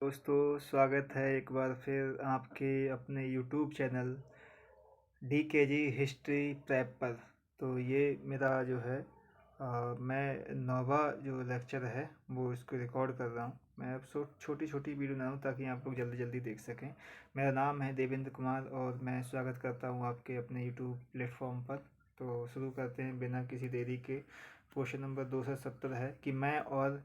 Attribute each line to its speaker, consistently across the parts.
Speaker 1: दोस्तों, स्वागत है एक बार फिर आपके अपने YouTube channel DKG history prep पर। तो ये मेरा जो है मैं नौवा जो लेक्चर है वो इसको रिकॉर्ड कर रहा हूँ। मैं अब छोटी छोटी वीडियो बनाऊँ ताकि आप लोग जल्दी जल्दी देख सकें। मेरा नाम है देवेंद्र कुमार और मैं स्वागत करता हूँ आपके अपने यूट्यूब प्लेटफॉर्म पर। तो शुरू करते हैं बिना किसी देरी के। क्वेश्चन नंबर 270 है कि मैं और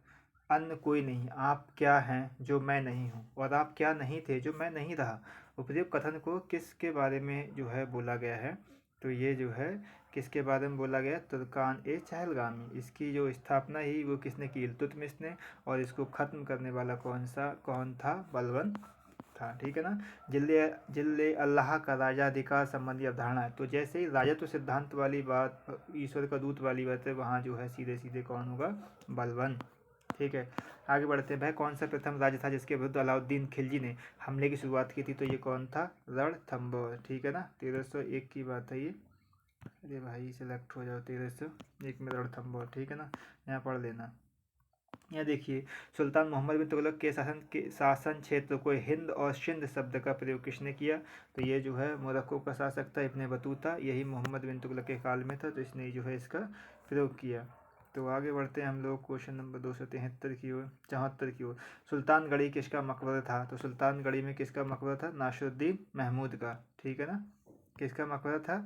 Speaker 1: अन्य कोई नहीं, आप क्या हैं जो मैं नहीं हूँ, और आप क्या नहीं थे जो मैं नहीं रहा। उपयुक्त कथन को किसके बारे में जो है बोला गया है? तो ये जो है किसके बारे में बोला गया? तुर्कान ए चहलगामी। इसकी जो स्थापना ही वो किसने की? इल्तुतमिश ने। और इसको ख़त्म करने वाला कौन था? बलबन था। ठीक है ना। जिले जिले अल्लाह का राजाधिकार संबंधी अवधारणा है। तो जैसे ही राजत्व सिद्धांत वाली बात, ईश्वर का दूत वाली बात है, वहाँ जो है सीधे सीधे कौन होगा? बलबन। ठीक है, आगे बढ़ते हैं। वह कौन सा प्रथम राज्य था जिसके विरुद्ध अलाउद्दीन खिलजी ने हमले की शुरुआत की थी? तो ये कौन था? रणथंबोर। ठीक है ना। 1301 की बात है ये। अरे भाई सेलेक्ट हो जाओ। 1301 में रणथंबोर। ठीक है ना, यहाँ पढ़ लेना। यहाँ देखिए, सुल्तान मोहम्मद बिन तुगलक के शासन क्षेत्र को हिंद और सिंध शब्द का प्रयोग किसने किया? तो ये जो है मोरक्को का शासक था इब्न बतूता, यही मोहम्मद बिन तुगलक के काल में था, तो इसने जो है इसका प्रयोग किया। तो आगे बढ़ते हैं हम लोग क्वेश्चन नंबर 273 की ओर, 74 की ओर। सुल्तानगढ़ी किसका मकबरा था? तो सुल्तानगढ़ी में किसका मकबरा था? नासिरुद्दीन महमूद का। ठीक है ना। किसका मकबरा था?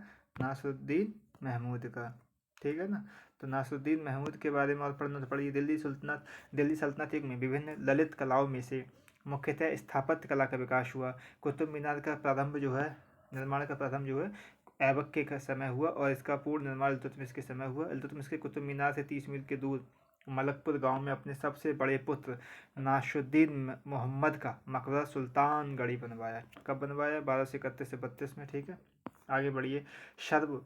Speaker 1: नासिरुद्दीन महमूद का। ठीक है ना। तो नासिरुद्दीन महमूद के बारे में और पढ़ना तो पढ़िए। दिल्ली सल्तनत युग में विभिन्न ललित कलाओं में से मुख्यतः स्थापत्य कला का विकास हुआ। कुतुब मीनार का प्रारंभ जो है, निर्माण का प्रारंभ जो है ऐबक के समय हुआ, और इसका पूर्ण निर्माण इल्तुतमिश के समय हुआ। इल्तुतमिश के कुतुब मीनार से 30 मील के दूर मलकपुर गांव में अपने सबसे बड़े पुत्र नासिरुद्दीन मोहम्मद का मकबरा सुल्तानगढ़ी बनवाया। कब बनवाया? 1231 से 32 में। ठीक है, आगे बढ़िए। सर्व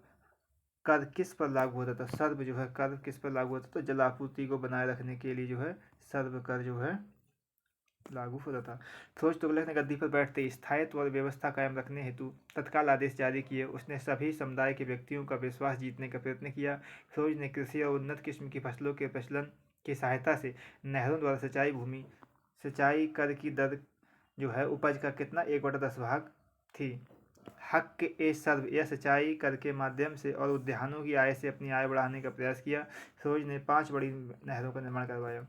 Speaker 1: कर किस पर लागू होता था? सर्व जो है कर किस पर लागू होता था? तो जल आपूर्ति को बनाए रखने के लिए जो है सर्व कर जो है लागू होता था। फिरोज तुगलक ने गद्दी पर बैठते स्थायित्व और व्यवस्था कायम रखने हेतु तत्काल आदेश जारी किए। उसने सभी समुदाय के व्यक्तियों का विश्वास जीतने का प्रयत्न किया। फिरोज ने कृषि और उन्नत किस्म की फसलों के प्रचलन की सहायता से नहरों द्वारा सिंचाई कर की दर जो है उपज का कितना? 1/10 भाग थी। हक ए सर्व या सिंचाई कर के माध्यम से और उद्यानों की आय से अपनी आय बढ़ाने का प्रयास किया। फिरोज ने 5 बड़ी नहरों का निर्माण करवाया।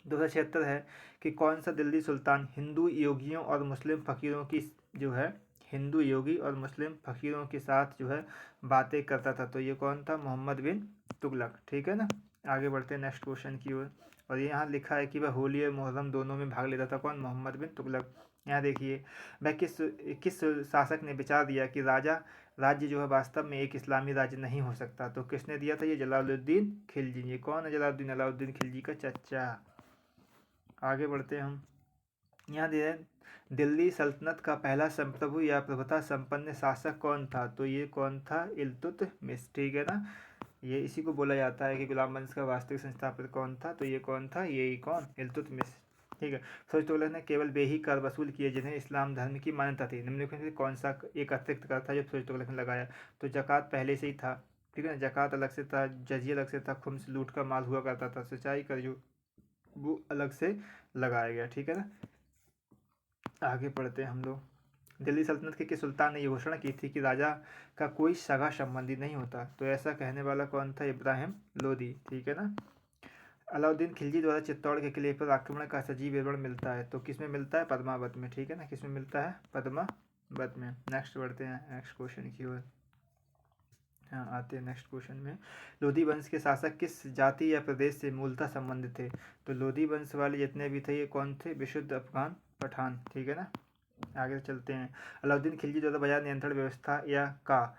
Speaker 1: 276 है कि कौन सा दिल्ली सुल्तान हिंदू योगियों और मुस्लिम फ़कीरों की जो है हिंदू योगी और मुस्लिम फ़कीरों के साथ जो है बातें करता था? तो ये कौन था? मोहम्मद बिन तुगलक। ठीक है ना। आगे बढ़ते हैं नेक्स्ट क्वेश्चन की ओर। और यहाँ लिखा है कि वह होली और मुहर्रम दोनों में भाग लेता था। कौन? मोहम्मद बिन तुगलक। यहाँ देखिए, वह किस किस शासक ने विचार दिया कि राज्य जो है वास्तव में एक इस्लामी राज्य नहीं हो सकता? तो किसने दिया था? ये जलालुद्दीन खिलजी। ये कौन है? अलाउद्दीन खिलजी का चचा। आगे बढ़ते हैं हम। यहाँ दे दिल्ली सल्तनत का पहला संप्रभु या प्रभुता संपन्न शासक कौन था? तो ये कौन था? इल्तुतमिश। ठीक है ना। ये इसी को बोला जाता है कि गुलाम वंश का वास्तविक संस्थापक कौन था? तो ये कौन था? यही कौन? इल्तुतमिश। ठीक है। फिरोज तुगलक ने केवल वे ही कर वसूल किए जिन्हें इस्लाम धर्म की मान्यता थी। निम्नलिखित में कौन सा एक अतिरिक्त कर था जो फिरोज तुगलक ने लगाया? तो जक़ात पहले से ही था। ठीक है ना। जक़ात अलग से था, जजिया अलग से था, खुम्स लूट का माल हुआ करता था, सिंचाई कर जो वो अलग से लगाया गया। ठीक है ना। आगे पढ़ते हैं हम लोग। दिल्ली सल्तनत के किस सुल्तान ने यह घोषणा की थी कि राजा का कोई सगा संबंधी नहीं होता? तो ऐसा कहने वाला कौन था? इब्राहिम लोदी। ठीक है ना। अलाउद्दीन खिलजी द्वारा चित्तौड़ के किले पर आक्रमण का सजीव विवरण मिलता है। तो किसमें मिलता है? पद्मावत में। ठीक है ना। किसमें मिलता है? पद्मावत में। नेक्स्ट बढ़ते हैं नेक्स्ट क्वेश्चन की ओर। हाँ, आते हैं नेक्स्ट क्वेश्चन में। लोधी वंश के शासक किस जाति या प्रदेश से मूलतः संबंधित थे? तो लोधी वंश वाले जितने भी थे ये कौन थे? विशुद्ध अफगान पठान। ठीक है ना। आगे चलते हैं। अलाउद्दीन खिलजी द्वारा बाजार नियंत्रण व्यवस्था या का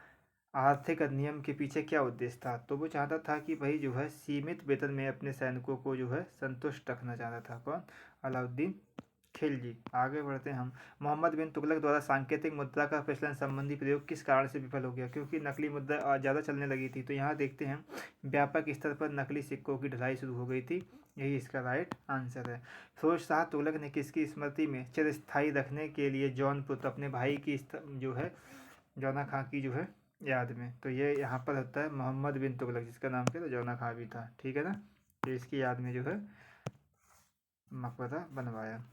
Speaker 1: आर्थिक अधिनियम के पीछे क्या उद्देश्य था? तो वो चाहता था कि भाई जो है सीमित वेतन में अपने सैनिकों को जो है संतुष्ट रखना चाहता था। कौन? अलाउद्दीन खिलजी। आगे बढ़ते हैं हम। मोहम्मद बिन तुगलक द्वारा सांकेतिक मुद्रा का प्रचलन संबंधी प्रयोग किस कारण से विफल हो गया? क्योंकि नकली मुद्रा ज़्यादा चलने लगी थी। तो यहाँ देखते हैं व्यापक स्तर पर नकली सिक्कों की ढलाई शुरू हो गई थी। यही इसका राइट आंसर है। फिरोज शाह तुगलक ने किसकी स्मृति में चिरस्थायी रखने के लिए जौनपुर अपने भाई की जो है जौना खां की जो है याद में? तो ये यहाँ पर होता है मोहम्मद बिन तुगलक, जिसका नाम क्या था? जौना खां भी था। ठीक है ना। तो इसकी याद में जो है मकबरा बनवाया।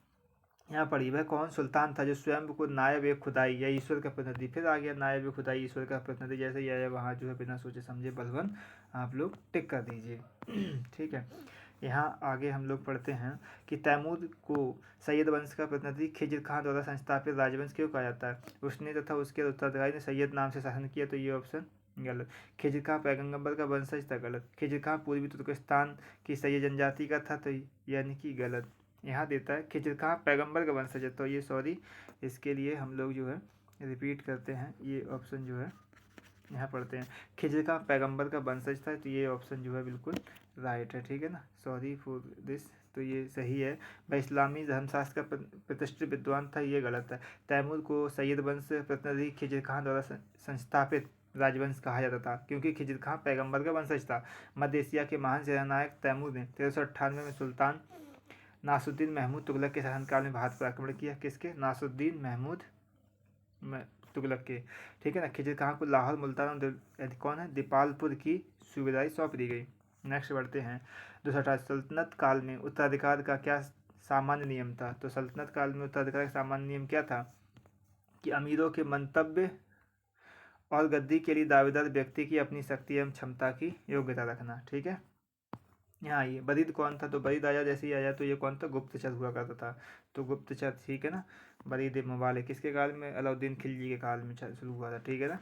Speaker 1: यहाँ पढ़िए, वह कौन सुल्तान था जो स्वयं को नायब ए खुदाई या ईश्वर का प्रतिनिधि, फिर आ गया नायब ए खुदाई ईश्वर का प्रतिनिधि, जैसे ही आया वहाँ जो है बिना सोचे समझे बलवन आप लोग टिक कर दीजिए। ठीक है। यहाँ आगे हम लोग पढ़ते हैं कि तैमूर को सैयद वंश का प्रतिनिधि खिज्र खां द्वारा संस्थापित राजवंश क्यों कहा जाता है? उसने तथा उसके उत्तराधिकारी ने सैयद नाम से शासन किया, तो ये ऑप्शन गलत। खिज्र खां पैगंबर का वंशज था, गलत। खिज्र खां पूर्वी तुर्कस्तान की सैयद जनजाति का था, तो यानी कि गलत। यहाँ देता है खिज्र खां पैगंबर का वंशज है, तो ये सॉरी, इसके लिए हम लोग जो है रिपीट करते हैं, ये ऑप्शन जो है यहाँ पढ़ते हैं, खिज्र खां पैगंबर का वंशज था, तो ये ऑप्शन जो है बिल्कुल राइट है। ठीक है ना, सॉरी फॉर दिस, तो ये सही है। वह इस्लामी धर्मशास्त्र का प्रतिष्ठित विद्वान था, ये गलत है। तैमूर को सैयद वंश प्रतिनिधि खिज्र खां द्वारा संस्थापित राजवंश कहा जाता था, क्योंकि खिज्र खां पैगंबर का वंशज था। मध्य एशिया के महान सेनानायक तैमूर ने 1398 में सुल्तान नासुद्दीन महमूद तुगलक के शासनकाल में भारत पर आक्रमण किया। किसके? नासुद्दीन महमूद तुगलक के। ठीक है ना। खिज्र खां को लाहौर, मुल्तान और कौन है दीपालपुर की सूबेदारी सौंप दी गई। नेक्स्ट बढ़ते हैं। दूसरा, सल्तनत काल में उत्तराधिकार का क्या सामान्य नियम था? तो सल्तनत काल में उत्तराधिकार का सामान्य नियम क्या था कि अमीरों के मंतव्य और गद्दी के लिए दावेदार व्यक्ति की अपनी शक्ति एवं क्षमता की योग्यता रखना। ठीक है। यहाँ आइए, बरीद कौन था? तो बरीद आया, जैसे ही आया तो ये कौन था? गुप्तचर हुआ करता था, तो गुप्तचर। ठीक है ना। बरीद मवालिक किसके काल में? अलाउद्दीन खिलजी के काल में शुरू हुआ था। ठीक है ना।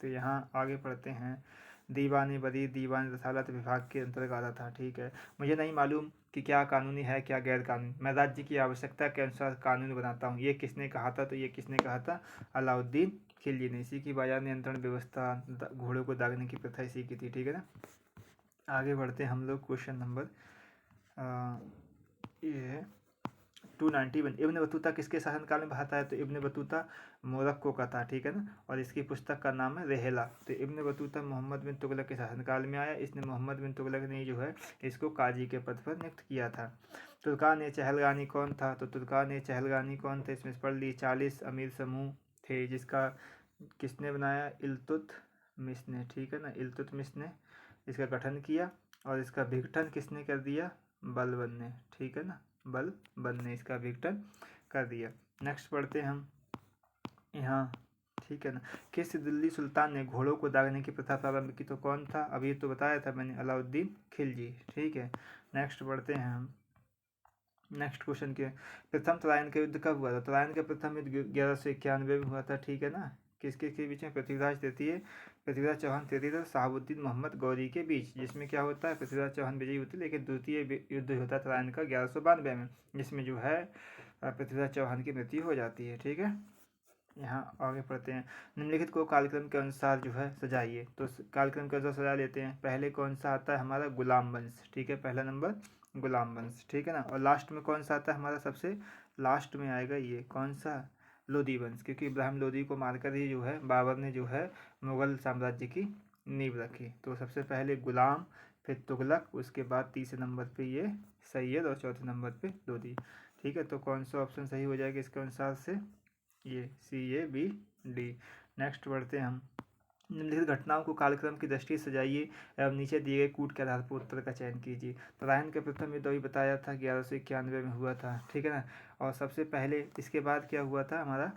Speaker 1: तो यहाँ आगे पढ़ते हैं। दीवान बरीद दीवान रसालत विभाग के अंतर्गत आता था। ठीक है। मुझे नहीं मालूम कि क्या कानूनी है क्या गैर कानूनी, मैं राज्य की आवश्यकता के अनुसार कानून बनाता हूँ, ये किसने कहा था? तो ये किसने कहा था? अलाउद्दीन खिलजी ने। इसी की बाजार नियंत्रण व्यवस्था, घोड़ों को दागने की प्रथा इसी की थी। ठीक है ना। आगे बढ़ते हैं हम लोग। क्वेश्चन नंबर ये 291, इब्न बतूता किसके शासनकाल में भारत आया? तो इब्न बतूता मोरक्को का था। ठीक है ना। और इसकी पुस्तक का नाम है रेहला। तो इब्न बतूता मोहम्मद बिन तुगलक के शासनकाल में आया। इसने मोहम्मद बिन तुगलक ने जो है इसको काजी के पद पर नियुक्त किया था। तुर्कान ए चहलगानी कौन था? तो तुर्कान ए चहलगानी कौन थे? इसमें पढ़ ली 40 अमीर समूह थे, जिसका किसने बनाया? इल्तुतमिश ने। ठीक है ना। इल्तुतमिश ने इसका गठन किया, और इसका विघटन किसने कर दिया? बलबन ने। ठीक है ना। बलबन ने इसका विघटन कर दिया। नेक्स्ट पढ़ते हैं हम यहाँ। ठीक है ना। किस दिल्ली सुल्तान ने घोड़ों को दागने की प्रथा प्रारंभ की? तो कौन था? अभी तो बताया था मैंने, अलाउद्दीन खिलजी। ठीक है। नेक्स्ट पढ़ते हैं हम। नेक्स्ट क्वेश्चन के, प्रथम तराइन का युद्ध कब हुआ था? तराइन का प्रथम युद्ध 1191 में हुआ था। ठीक है ना। किसके के बीच में? पृथ्वीराज तृतीय, पृथ्वीराज चौहान तृतीय और शहाबुद्दीन मोहम्मद गौरी के बीच, जिसमें क्या होता है? पृथ्वीराज चौहान विजयी होते हैं, लेकिन द्वितीय युद्ध होता है तराइन का 1192 में, जिसमें जो है पृथ्वीराज चौहान की मृत्यु हो जाती है। ठीक है। यहाँ आगे पढ़ते हैं। निम्नलिखित को कालक्रम के अनुसार जो है सजाइए, तो कालक्रम के अनुसार सजा लेते हैं। पहले कौन सा आता है? हमारा गुलाम वंश। ठीक है। पहला नंबर गुलाम वंश। ठीक है ना। और लास्ट में कौन सा आता है? हमारा सबसे लास्ट में आएगा ये कौन सा? लोधी वंश, क्योंकि इब्राहिम लोधी को मारकर ही जो है बाबर ने जो है मुगल साम्राज्य की नींव रखी। तो सबसे पहले गुलाम, फिर तुगलक, उसके बाद तीसरे नंबर पे ये सैयद, और चौथे नंबर पे लोधी। ठीक है। तो कौन सा ऑप्शन सही हो जाएगा इसके अनुसार से? ये CABD। नेक्स्ट बढ़ते हैं हम। निम्नलिखित घटनाओं को कालक्रम की दृष्टि से सजाइए एवं नीचे दिए गए कूट के आधार पर उत्तर का चयन कीजिए। तराइन का प्रथम युद्ध अभी बताया था 1191 में हुआ था। ठीक है ना। और सबसे पहले इसके बाद क्या हुआ था हमारा?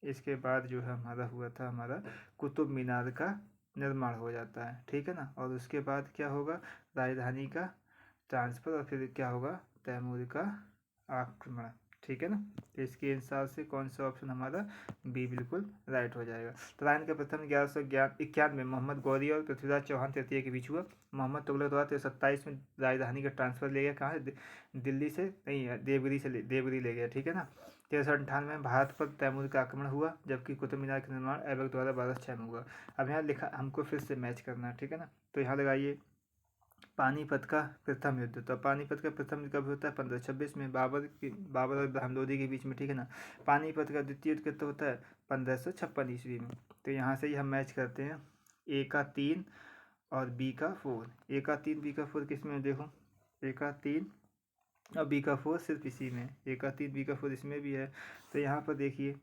Speaker 1: इसके बाद जो है हमारा हुआ था हमारा कुतुब मीनार का निर्माण हो जाता है। ठीक है ना। और उसके बाद क्या होगा? राजधानी का ट्रांसफ़र, और फिर क्या होगा? तैमूर का आक्रमण। ठीक है ना। तो इसके हिसाब से कौन सा ऑप्शन हमारा? बी बिल्कुल राइट हो जाएगा। तराइन का प्रथम 1191 में मोहम्मद गौरी और पृथ्वीराज चौहान तृतीय के बीच हुआ। मोहम्मद तुगलक द्वारा 1327 में राजधानी का ट्रांसफर ले गया। कहाँ से? दिल्ली से नहीं, देवगिरी ले गया। ठीक है ना। 1398 में भारत पर तैमूर का आक्रमण हुआ, जबकि कुतुब मीनार का निर्माण ऐबक द्वारा 1206 में हुआ। अब यहाँ लिखा, हमको फिर से मैच करना है। ठीक है ना। तो यहाँ लगाइए पानीपत का प्रथम युद्ध। तो पानीपत का प्रथम युद्ध कब होता है? 1526 में, बाबर और इब्राहिम लोदी के बीच में। ठीक है ना। पानीपत का द्वितीय युद्ध कितना होता है? 1556 ईस्वी में। तो यहाँ से ही हम मैच करते हैं A का 3 और B का 4। A का 3 B का 4 किस में? देखो A का 3 और B का 4 सिर्फ इसी में, A का 3 B का 4 इसमें भी है। तो यहाँ पर देखिए,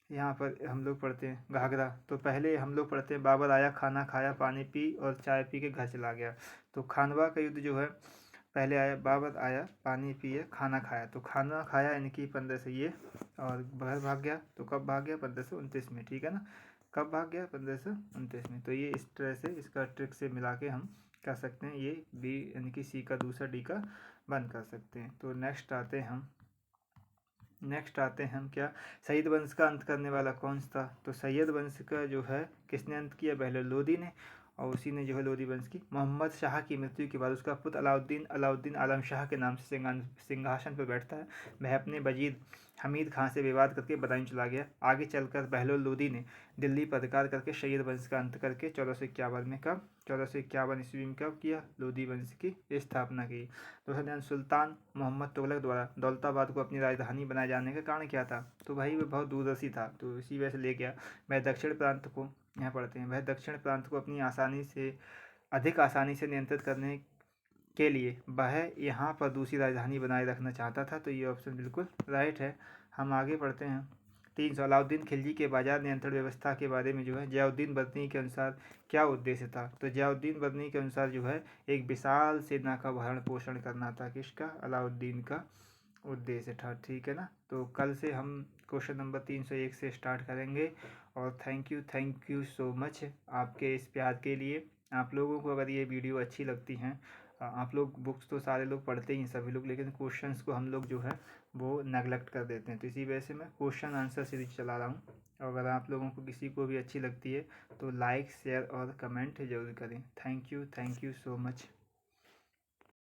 Speaker 1: यहाँ पर हम लोग पढ़ते हैं घाघरा। तो पहले हम लोग पढ़ते हैं बाबर आया, खाना खाया, पानी पी और चाय पी के घर चला गया। तो खानवा का युद्ध जो है पहले आया बाबर आया, पानी पिया, खाना खाया। तो खाना खाया यानी कि 15 से ये, और घर भाग गया तो कब भाग गया 1529 में, ठीक है ना। कब भाग गया 1529 में। तो ये इस तरह से इसका ट्रिक से मिला के हम कर सकते हैं, ये बी यानी कि सी का दूसरा डी का बंद कर सकते हैं। तो नेक्स्ट आते हैं हम क्या, सैयद वंश का अंत करने वाला कौन सा था। तो सैयद वंश का जो है किसने अंत किया, बहलोल लोदी ने, और उसी ने जो है लोदी वंश की। मोहम्मद शाह की मृत्यु के बाद उसका पुत्र अलाउद्दीन आलम शाह के नाम से सिंहासन पर बैठता है। वह अपने वजीर हमीद खां से विवाद करके बदायूं चला गया। आगे चलकर बहलोल लोदी ने दिल्ली पर अधिकार करके सैयद वंश का अंत करके 1451 में, कब 1451 ईस्वी में कब किया, लोदी वंश की स्थापना की। दूसरा ध्यान, सुल्तान मोहम्मद तुगलक द्वारा दौलताबाद को अपनी राजधानी बनाए जाने का कारण क्या था। तो भाई वह बहुत दूरदर्शी था, तो इसी वजह से ले गया। वह दक्षिण प्रांत को, यहाँ पढ़ते हैं, वह दक्षिण प्रांत को अपनी अधिक आसानी से नियंत्रित करने के लिए वह यहाँ पर दूसरी राजधानी बनाए रखना चाहता था। तो ये ऑप्शन बिल्कुल राइट है। हम आगे पढ़ते हैं। 300, अलाउद्दीन खिलजी के बाजार नियंत्रण व्यवस्था के बारे में जो है जयाउद्दीन बर्नी के अनुसार क्या उद्देश्य था। तो जयाउद्दीन बर्नी के अनुसार जो है एक विशाल सेना का भरण पोषण करना था, किसका, अलाउद्दीन का उद्देश्य था, ठीक है ना। तो कल से हम क्वेश्चन नंबर 301 से स्टार्ट करेंगे। और थैंक यू सो मच आपके इस प्यार के लिए। आप लोगों को अगर ये वीडियो अच्छी लगती हैं, आप लोग बुक्स तो सारे लोग पढ़ते ही हैं सभी लोग, लेकिन क्वेश्चंस को हम लोग जो है वो नेगलेक्ट कर देते हैं। तो इसी वजह से मैं क्वेश्चन आंसर सीरीज चला रहा हूँ। और अगर आप लोगों को किसी को भी अच्छी लगती है तो लाइक शेयर और कमेंट ज़रूर करें। Thank you so much.